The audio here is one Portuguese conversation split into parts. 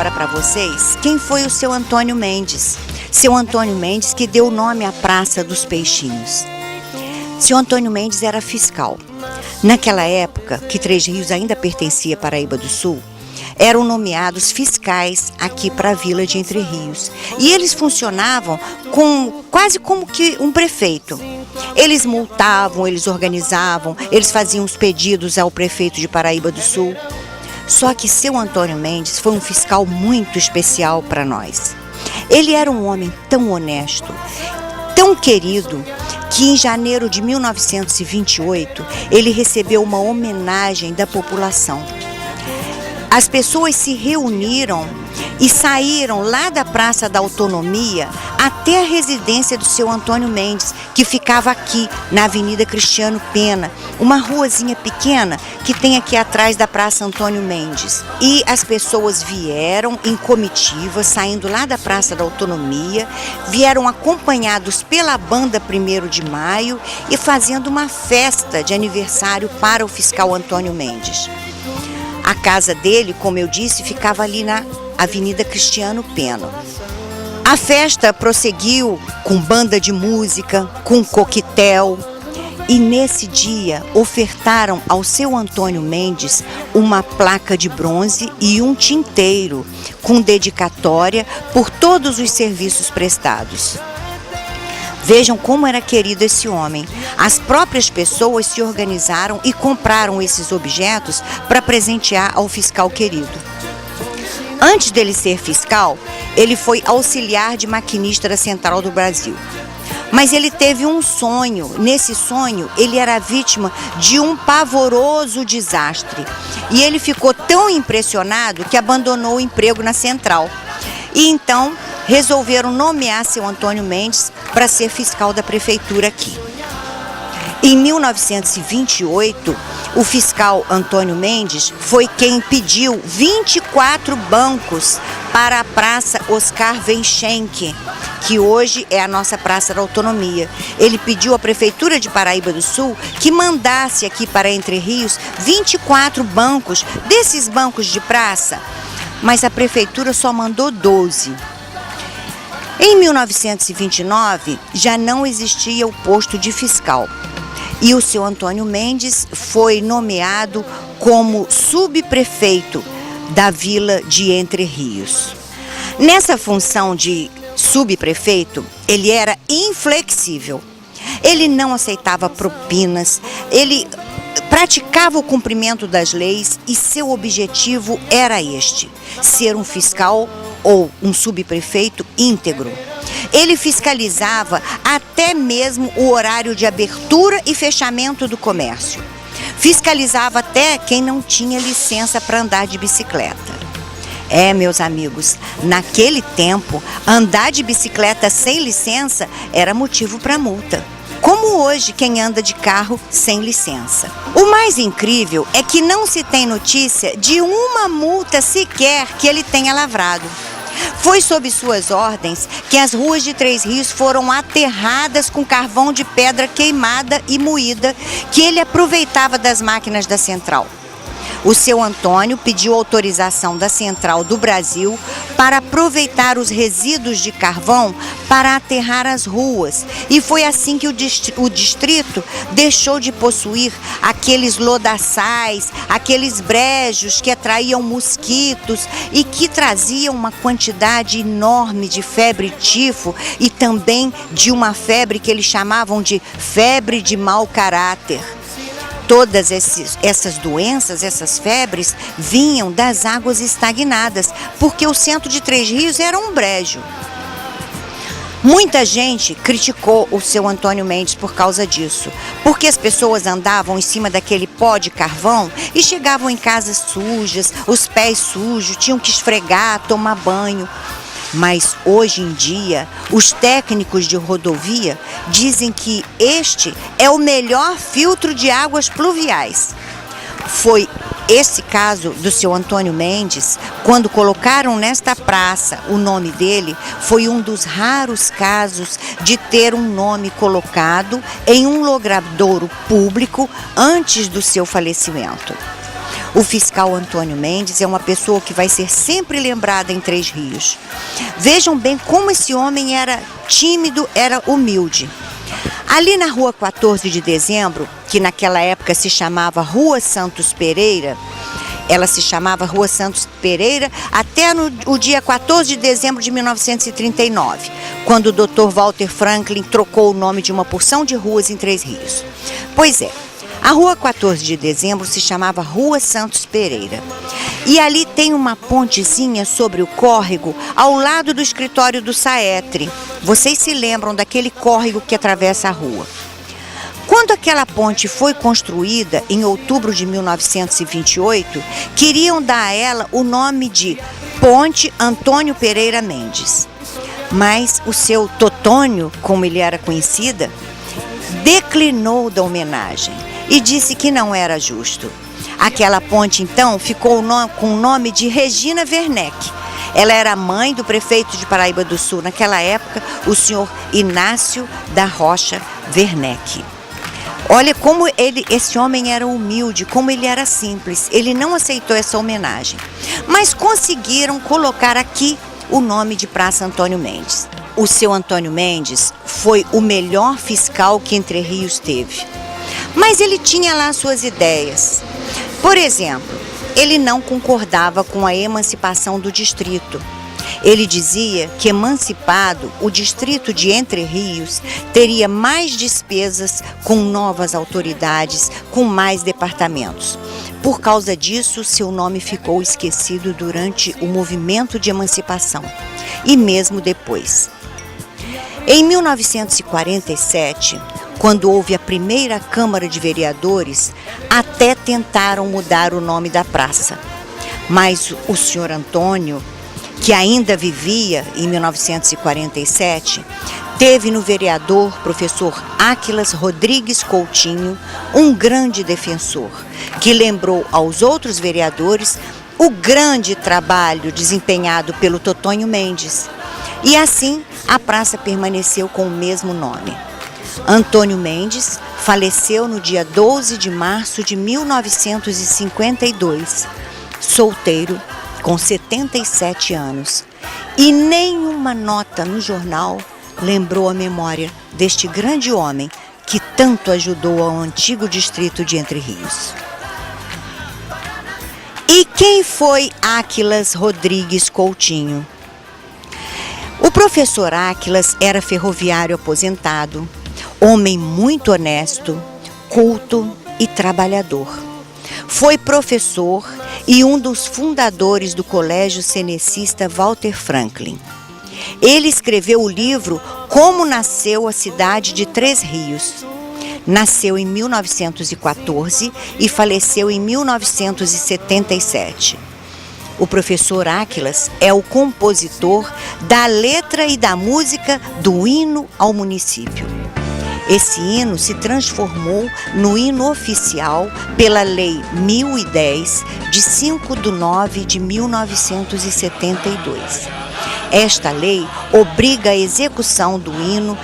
agora para vocês quem foi o seu Antônio Mendes. Seu Antônio Mendes que deu nome à Praça dos Peixinhos. Seu Antônio Mendes era fiscal. Naquela época, que Três Rios ainda pertencia à Paraíba do Sul, eram nomeados fiscais aqui para a vila de Entre Rios. E eles funcionavam quase como que um prefeito. Eles multavam, eles organizavam, eles faziam os pedidos ao prefeito de Paraíba do Sul. Só que seu Antônio Mendes foi um fiscal muito especial para nós. Ele era um homem tão honesto, tão querido, que em janeiro de 1928 ele recebeu uma homenagem da população. As pessoas se reuniram e saíram lá da Praça da Autonomia até a residência do seu Antônio Mendes, que ficava aqui na Avenida Cristiano Pena, uma ruazinha pequena que tem aqui atrás da Praça Antônio Mendes. E as pessoas vieram em comitiva, saindo lá da Praça da Autonomia, vieram acompanhados pela banda 1º de Maio e fazendo uma festa de aniversário para o fiscal Antônio Mendes. A casa dele, como eu disse, ficava ali na Avenida Cristiano Pena. A festa prosseguiu com banda de música, com coquetel, e nesse dia ofertaram ao seu Antônio Mendes uma placa de bronze e um tinteiro com dedicatória por todos os serviços prestados. Vejam como era querido esse homem. As próprias pessoas se organizaram e compraram esses objetos para presentear ao fiscal querido. Antes dele ser fiscal, ele foi auxiliar de maquinista da Central do Brasil. Mas ele teve um sonho. Nesse sonho, ele era vítima de um pavoroso desastre. E ele ficou tão impressionado que abandonou o emprego na Central. E então resolveram nomear seu Antônio Mendes para ser fiscal da prefeitura aqui. Em 1928, o fiscal Antônio Mendes foi quem pediu 24 bancos para a Praça Oscar Wenchenck, que hoje é a nossa Praça da Autonomia. Ele pediu à Prefeitura de Paraíba do Sul que mandasse aqui para Entre Rios 24 bancos, desses bancos de praça, mas a Prefeitura só mandou 12. Em 1929, já não existia o posto de fiscal. E o seu Antônio Mendes foi nomeado como subprefeito da vila de Entre Rios. Nessa função de subprefeito, ele era inflexível. Ele não aceitava propinas, ele praticava o cumprimento das leis e seu objetivo era este: ser um fiscal ou um subprefeito íntegro. Ele fiscalizava até mesmo o horário de abertura e fechamento do comércio. Fiscalizava até quem não tinha licença para andar de bicicleta. Meus amigos, naquele tempo, andar de bicicleta sem licença era motivo para multa. Como hoje quem anda de carro sem licença. O mais incrível é que não se tem notícia de uma multa sequer que ele tenha lavrado. Foi sob suas ordens que as ruas de Três Rios foram aterradas com carvão de pedra queimada e moída que ele aproveitava das máquinas da Central. O seu Antônio pediu autorização da Central do Brasil para aproveitar os resíduos de carvão para aterrar as ruas. E foi assim que o distrito deixou de possuir aqueles lodaçais, aqueles brejos que atraíam mosquitos e que traziam uma quantidade enorme de febre tifo e também de uma febre que eles chamavam de febre de mau caráter. Todas essas doenças, essas febres, vinham das águas estagnadas, porque o centro de Três Rios era um brejo. Muita gente criticou o seu Antônio Mendes por causa disso, porque as pessoas andavam em cima daquele pó de carvão e chegavam em casas sujas, os pés sujos, tinham que esfregar, tomar banho. Mas hoje em dia, os técnicos de rodovia dizem que este é o melhor filtro de águas pluviais. Foi esse caso do seu Antônio Mendes, quando colocaram nesta praça o nome dele, foi um dos raros casos de ter um nome colocado em um logradouro público antes do seu falecimento. O fiscal Antônio Mendes é uma pessoa que vai ser sempre lembrada em Três Rios. Vejam bem como esse homem era tímido, era humilde. Ali na rua 14 de dezembro, que naquela época se chamava Rua Santos Pereira, ela se chamava Rua Santos Pereira até o dia 14 de dezembro de 1939, quando o Dr. Walter Franklin trocou o nome de uma porção de ruas em Três Rios. Pois é, a Rua 14 de dezembro se chamava Rua Santos Pereira. E ali tem uma pontezinha sobre o córrego ao lado do escritório do Saetre. Vocês se lembram daquele córrego que atravessa a rua. Quando aquela ponte foi construída, em outubro de 1928, queriam dar a ela o nome de Ponte Antônio Pereira Mendes. Mas o seu Totônio, como ele era conhecida, declinou da homenagem e disse que não era justo. Aquela ponte, então, ficou com o nome de Regina Werneck. Ela era mãe do prefeito de Paraíba do Sul, naquela época, o senhor Inácio da Rocha Werneck. Olha como esse homem era humilde, como ele era simples. Ele não aceitou essa homenagem. Mas conseguiram colocar aqui o nome de Praça Antônio Mendes. O seu Antônio Mendes foi o melhor fiscal que Entre Rios teve. Mas ele tinha lá suas ideias. Por exemplo, ele não concordava com a emancipação do distrito. Ele dizia que, emancipado, o distrito de Entre Rios teria mais despesas com novas autoridades, com mais departamentos. Por causa disso, seu nome ficou esquecido durante o movimento de emancipação e mesmo depois. Em 1947, quando houve a primeira Câmara de Vereadores, até tentaram mudar o nome da praça. Mas o senhor Antônio, que ainda vivia em 1947, teve no vereador professor Áquilas Rodrigues Coutinho um grande defensor, que lembrou aos outros vereadores o grande trabalho desempenhado pelo Totônio Mendes. E assim a praça permaneceu com o mesmo nome. Antônio Mendes faleceu no dia 12 de março de 1952, solteiro, com 77 anos. E nenhuma nota no jornal lembrou a memória deste grande homem que tanto ajudou ao antigo distrito de Entre Rios. E quem foi Áquilas Rodrigues Coutinho? O professor Áquilas era ferroviário aposentado, homem muito honesto, culto e trabalhador. Foi professor e um dos fundadores do Colégio Cenecista Walter Franklin. Ele escreveu o livro Como Nasceu a Cidade de Três Rios. Nasceu em 1914 e faleceu em 1977. O professor Áquilas é o compositor da letra e da música do hino ao município. Esse hino se transformou no hino oficial pela Lei 1010, de 5 de nove de 1972. Esta lei obriga a execução do hino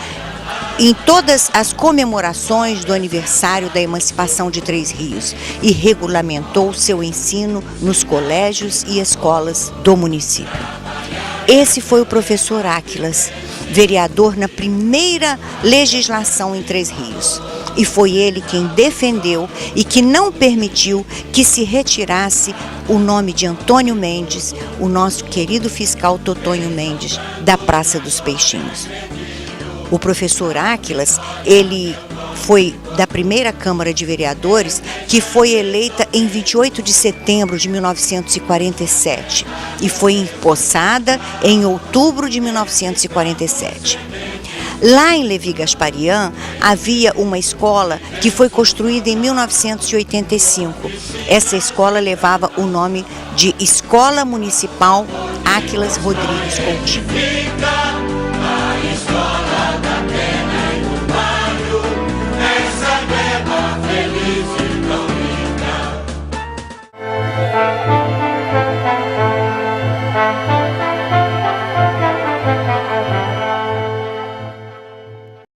em todas as comemorações do aniversário da emancipação de Três Rios e regulamentou seu ensino nos colégios e escolas do município. Esse foi o professor Áquilas, vereador na primeira legislação em Três Rios. E foi ele quem defendeu e que não permitiu que se retirasse o nome de Antônio Mendes, o nosso querido fiscal Totônio Mendes, da Praça dos Peixinhos. O professor Áquilas, ele foi da primeira Câmara de Vereadores, que foi eleita em 28 de setembro de 1947 e foi empossada em outubro de 1947. Lá em Levi Gasparian havia uma escola que foi construída em 1985. Essa escola levava o nome de Escola Municipal Áquilas Rodrigues Coutinho.